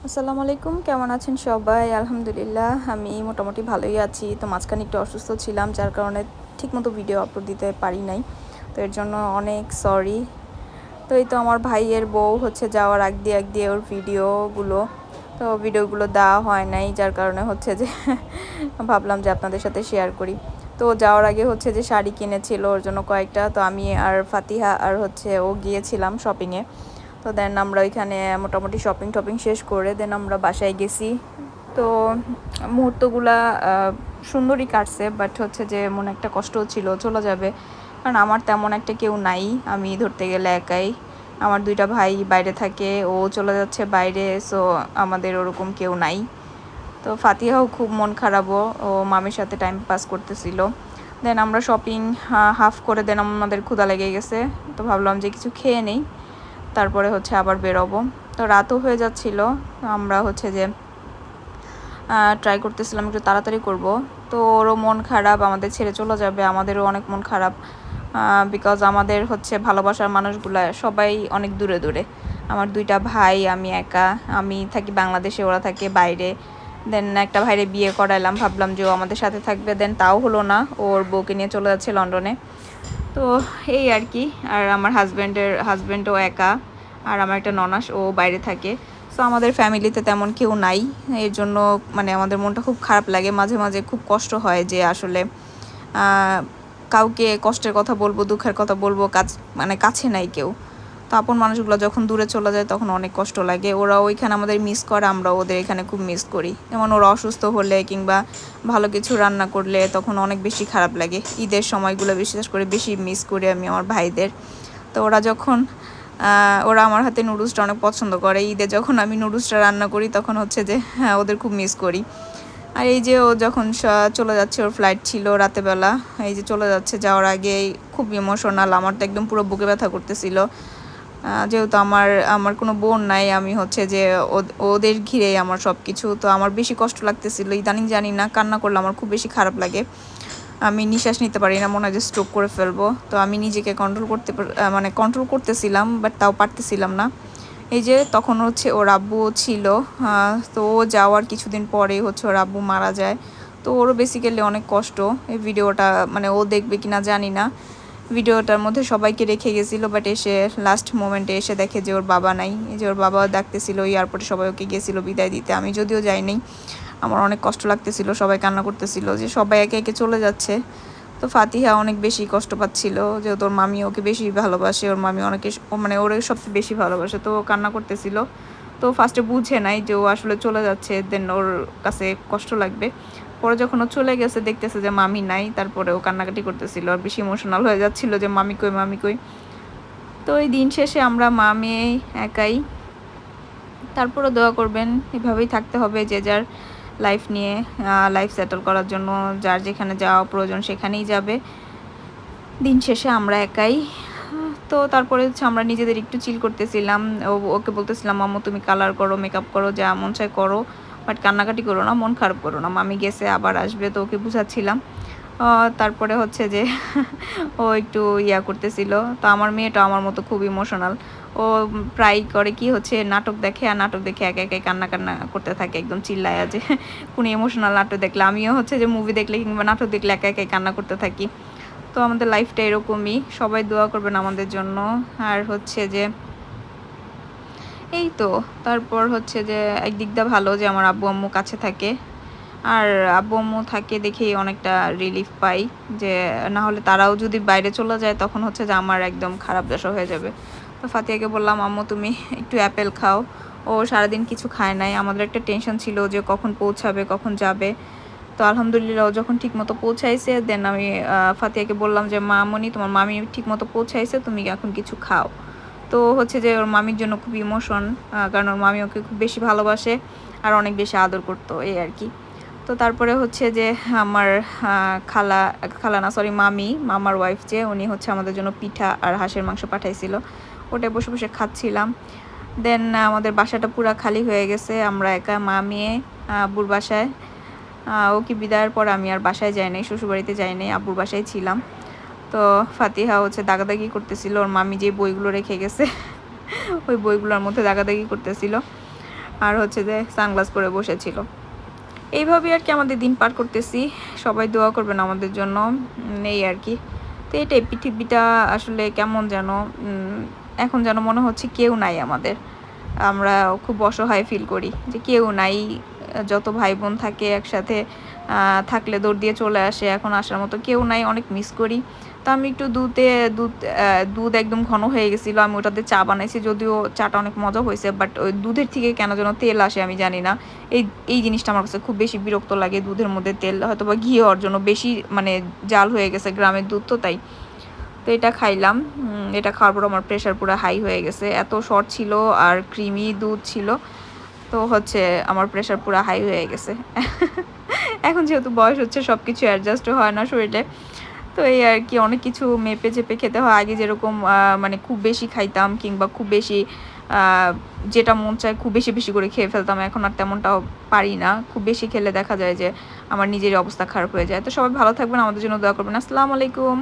আসসালামু আলাইকুম, কেমন আছেন সবাই? আলহামদুলিল্লাহ আমি মোটামুটি ভালোই আছি। তো মাঝখানে একটু অসুস্থ ছিলাম, যার কারণে ঠিকমতো ভিডিও আপলোড দিতে পারি নাই। তো এর জন্য অনেক সরি। তো এই তো আমার ভাইয়ের বউ হচ্ছে যাওয়ার আগ দিয়ে ওর ভিডিওগুলো দেওয়া হয় নাই, যার কারণে হচ্ছে যে ভাবলাম যে আপনাদের সাথে শেয়ার করি। তো যাওয়ার আগে হচ্ছে যে শাড়ি কিনেছিল ওর জন্য কয়েকটা, তো আমি আর ফাতিহা আর হচ্ছে ও গিয়েছিলাম শপিংয়ে। তো দেন আমরা ওইখানে মোটামুটি শপিং শেষ করে দেন আমরা বাসায় গেছি। তো মুহূর্তগুলা সুন্দরই কাটছে, বাট হচ্ছে যে মনে একটা কষ্টও ছিল চলে যাবে, কারণ আমার তেমন একটা কেউ নাই, আমি ধরতে গেলে একাই। আমার দুইটা ভাই বাইরে থাকে, ও চলে যাচ্ছে বাইরে, সো আমাদের ওরকম কেউ নাই। তো ফাতিহাও খুব মন খারাপও, ও মামির সাথে টাইম পাস করতেছিল। দেন আমরা শপিং হাফ করে দেন আমাদের ক্ষুধা লেগে গেছে, তো ভাবলাম যে কিছু খেয়ে নেই, তারপরে হচ্ছে আবার বেরোবো। তো রাতও হয়ে যাচ্ছিল, আমরা হচ্ছে যে ট্রাই করতেছিলাম একটু তাড়াতাড়ি করব। তো ওরও মন খারাপ, আমাদের ছেড়ে চলে যাবে, আমাদেরও অনেক মন খারাপ, বিকজ আমাদের হচ্ছে ভালোবাসার মানুষগুলা সবাই অনেক দূরে দূরে। আমার দুইটা ভাই, আমি একা, আমি থাকি বাংলাদেশে, ওরা থাকে বাইরে। দেন একটা ভাইরে বিয়ে করাইলাম, ভাবলাম যে ও আমাদের সাথে থাকবে, দেন তাও হলো না, ওর বউকে নিয়ে চলে যাচ্ছে লন্ডনে। তো এই আর কি। আর আমার হাজব্যান্ডও একা, আর আমার একটা ননাস, ও বাইরে থাকে। সো আমাদের ফ্যামিলিতে তেমন কেউ নাই, এর জন্য মানে আমাদের মনটা খুব খারাপ লাগে, মাঝে মাঝে খুব কষ্ট হয় যে আসলে কাউকে কষ্টের কথা বলবো, দুঃখের কথা বলবো, মানে কাছে নাই কেউ। তো আপন মানুষগুলো যখন দূরে চলে যায় তখন অনেক কষ্ট লাগে। ওরা ওইখানে আমাদের মিস করে, আমরা ওদের এখানে খুব মিস করি। যেমন ওরা অসুস্থ হলে কিংবা ভালো কিছু রান্না করলে তখন অনেক বেশি খারাপ লাগে। ঈদের সময়গুলো বিশেষ করে বেশি মিস করি আমি আমার ভাইদের। তো ওরা আমার হাতে নুডলসটা অনেক পছন্দ করে। ঈদে যখন আমি নুডলসটা রান্না করি তখন হচ্ছে যে হ্যাঁ, ওদের খুব মিস করি। আর এই যে ও যখন চলে যাচ্ছে, ওর ফ্লাইট ছিল রাতেবেলা, এই যে চলে যাচ্ছে, যাওয়ার আগে খুব ইমোশনাল, আমার তো একদম পুরো বুকে ব্যথা করতেছিল। যেহেতু আমার আমার কোনো বোন নাই, আমি হচ্ছে যে ওদের ঘিরেই আমার সব কিছু, তো আমার বেশি কষ্ট লাগতেছিল। ইদানিং জানি না, কান্না করলে আমার খুব বেশি খারাপ লাগে, আমি নিঃশ্বাস নিতে পারি না, মনে হয় যে স্ট্রোক করে ফেলবো। তো আমি নিজেকে মানে কন্ট্রোল করতেছিলাম, বাট তাও পারতেছিলাম না। এই যে তখন হচ্ছে ওর আব্বু ছিল, তো ও যাওয়ার কিছুদিন পরেই হচ্ছে ওর আব্বু মারা যায়। তো ওরও বেসিক্যালি অনেক কষ্ট। এই ভিডিওটা মানে ও দেখবে কিনা জানি না, ভিডিওটার মধ্যে সবাইকে রেখে গেছিলো, বাট এসে লাস্ট মোমেন্টে এসে দেখে যে ওর বাবা নাই। এই যে ওর বাবা ডাকতেছিল এয়ারপোর্টে, সবাই ওকে গেছিলো বিদায় দিতে, আমি যদিও যাইনি। আমার অনেক কষ্ট লাগতেছিল, সবাই কান্না করতেছিল যে সবাই একে একে চলে যাচ্ছে। তো ফাতিহা অনেক বেশি কষ্ট পাচ্ছিল, যেহেতু ওর মামি ওকে বেশি ভালোবাসে, ওর মামি অনেকে মানে ওর সবচেয়ে বেশি ভালোবাসে, তো ও কান্না করতেছিল। তো ফার্স্টে বুঝে নাই যে ও আসলে চলে যাচ্ছে, দেন ওর কাছে কষ্ট লাগবে। পরে যখন ও চলে গেছে দেখতেছে যে মামি নাই, তারপরে ও কান্নাকাটি করতেছিল আর বেশি ইমোশনাল হয়ে যাচ্ছিল যে মামি কই, মামি কই। তো এই দিন শেষে আমরা মা মেয়ে একাই। তারপরে দোয়া করবেন, এভাবেই থাকতে হবে, যে যার লাইফ নিয়ে লাইফ সেটেল করার জন্য যার যেখানে যাওয়া প্রয়োজন সেখানেই যাবে। দিন শেষে আমরা একাই। তো তারপরে হচ্ছে আমরা নিজেদের একটু চিল করতেছিলাম, ওকে বলতেছিলাম আম্মু তুমি কালার করো, মেকআপ করো, যা মন চায় করো, বাট কান্নাকাটি করো না, মন খারাপ করো না, মামি গেছে আবার আসবে, তো ওকে বুঝাচ্ছিলাম। তারপরে হচ্ছে যে ও একটু ইয়া করতেছিল। তো আমার মেয়েটা আমার মতো খুব ইমোশনাল, ও প্রায় করে কি হচ্ছে নাটক দেখে, আর নাটক দেখে একা একাই কান্না কান্না করতে থাকে, একদম চিল্লায় যে কোনো ইমোশনাল নাটক দেখলে। আমিও হচ্ছে যে মুভি দেখলে কিংবা নাটক দেখলে একা একাই কান্না করতে থাকি। তো আমাদের লাইফটা এরকমই, সবাই দোয়া করবেন আমাদের জন্য। আর হচ্ছে যে এই তো, তারপর হচ্ছে যে একদিক দিয়ে ভালো যে আমার আব্বু আম্মু কাছে থাকে, আর আব্বু আম্মু থাকে দেখেই অনেকটা রিলিফ পাই, যে না হলে তারাও যদি বাইরে চলে যায় তখন হচ্ছে যে আমার একদম খারাপ দশা হয়ে যাবে। তো ফাতিহাকে বললাম আম্মু তুমি একটু অ্যাপেল খাও, ও সারাদিন কিছু খায় নাই, আমাদের একটা টেনশন ছিল যে কখন পৌঁছাবে কখন যাবে। তো আলহামদুলিল্লাহ ও যখন ঠিকমতো পৌঁছাইছে, দেন আমি ফাতিহাকে বললাম যে মামনি তোমার মামি ঠিকমতো পৌঁছাইছে, তুমি এখন কিছু খাও। তো হচ্ছে যে ওর মামির জন্য খুব ইমোশন, কারণ ওর মামি ওকে খুব বেশি ভালোবাসে আর অনেক বেশি আদর করতো, এই আর কি। তো তারপরে হচ্ছে যে আমার খালা, খালা না সরি মামি, মামার ওয়াইফ, যে উনি হচ্ছে আমাদের জন্য পিঠা আর হাঁসের মাংস পাঠাইছিল, ওটা বসে বসে খাচ্ছিলাম। দেন আমাদের বাসাটা পুরা খালি হয়ে গেছে, আমরা একা মা মেয়ে আব্বুর বাসায়। ও কি বিদায়ের পর আমি আর বাসায় যাই নাই, শ্বশুরবাড়িতে যাই নাই, আব্বুর বাসায় ছিলাম। তো ফাতিহা হচ্ছে দাগাদাগি করতেছিল, ওর মামি যে বইগুলো রেখে গেছে ওই বইগুলোর মধ্যে দাগাদাগি করতেছিল। আর হচ্ছে যে সানগ্লাস পরে বসেছিল। এইভাবে আর কি আমাদের দিন পার করতেছি। সবাই দোয়া করবেন আমাদের জন্য, এই আর কি। তো এটাই, পৃথিবীটা আসলে কেমন যেন এখন যেন মনে হচ্ছে কেউ নাই আমাদের। আমরা খুব অসহায় ফিল করি যে কেউ নাই। যত ভাই বোন থাকে একসাথে থাকলে দৌড় দিয়ে চলে আসে, এখন আসার মতো কেউ নাই, অনেক মিস করি। তো আমি একটু দুধ একদম ঘন হয়ে গেছিলো, আমি ওটাতে চা বানাইছি, যদিও চাটা অনেক মজা হয়েছে, বাট ওই দুধের থেকে কেন যেন তেল আসে আমি জানি না। এই এই জিনিসটা আমার কাছে খুব বেশি বিরক্ত লাগে, দুধের মধ্যে তেল, হয়তো বা ঘি হওয়ার জন্য বেশি মানে জাল হয়ে গেছে, গ্রামের দুধ তো তাই। তো এটা খাইলাম, এটা খাওয়ার পর আমার প্রেশার পুরো হাই হয়ে গেছে, এত শর্ট ছিল আর ক্রিমি দুধ ছিল। তো হচ্ছে আমার প্রেশার পুরো হাই হয়ে গেছে। এখন যেহেতু বয়স হচ্ছে সব কিছু অ্যাডজাস্টও হয় না শরীরে। তো এই আর কি, অনেক কিছু মেপে চেপে খেতে হয়। আগে যেরকম মানে খুব বেশি খাইতাম, কিংবা খুব বেশি যেটা মন চায় খুব বেশি বেশি করে খেয়ে ফেলতাম, এখন আর তেমনটাও পারি না। খুব বেশি খেলে দেখা যায় যে আমার নিজের অবস্থা খারাপ হয়ে যায়। তো সবাই ভালো থাকবেন, আমাদের জন্য দোয়া করবেন। আসসালামু আলাইকুম।